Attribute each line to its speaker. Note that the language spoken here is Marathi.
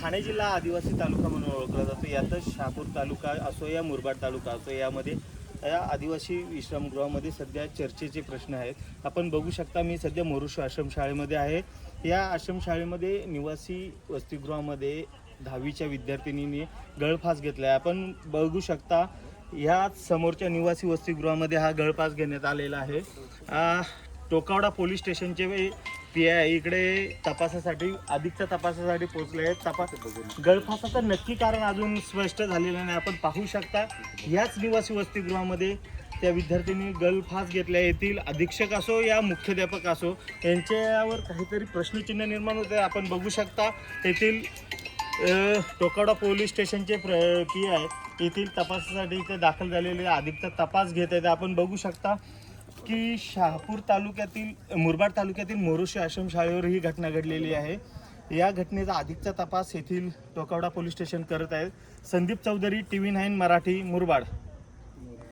Speaker 1: ठाणे जिल्हा आदिवासी तालुका म्हणून ओळखला जातो। यातच शहापूर तालुका असो या मुरबाड तालुका असो, यामध्ये या आदिवासी विश्रामगृहामध्ये सध्या चर्चेचे प्रश्न आहेत। आपण बघू शकता, मी सध्या मोरुश आश्रमशाळेमध्ये आहे। या आश्रमशाळेमध्ये निवासी वसतिगृहामध्ये 10वीच्या विद्यार्थिनीने गळफास घेतला आहे। आपण बघू शकता, ह्या समोरच्या निवासी वसतिगृहामध्ये हा गळफास घेण्यात आलेला आहे। टोकावडा पोलीस स्टेशनचे PI इकडे तपासासाठी, अधिकच्या तपासासाठी पोहोचले आहेत। गळफासाचं नक्की कारण अजून स्पष्ट झालेलं नाही। आपण पाहू शकता, याच निवासी वसतिगृहामध्ये त्या विद्यार्थ्यांनी गळफास घेतल्या। येथील अधीक्षक असो या मुख्याध्यापक असो, यांच्यावर काहीतरी प्रश्नचिन्ह निर्माण होते। आपण बघू शकता, येथील टोकावडा पोलीस स्टेशनचे PI येथील तपासासाठी इथे दाखल झालेले अधिकचा तपास घेत आहेत। आपण बघू शकता की शहापूर तालुक्यातील, मुरबाड तालुक्यातील मोरुशी आश्रमशाळेवर ही घटना घडलेली आहे। या घटनेचा अधिकचा तपास येथील टोकावडा पोलीस स्टेशन करत आहे। संदीप चौधरी, TV9 मराठी, मुरबाड।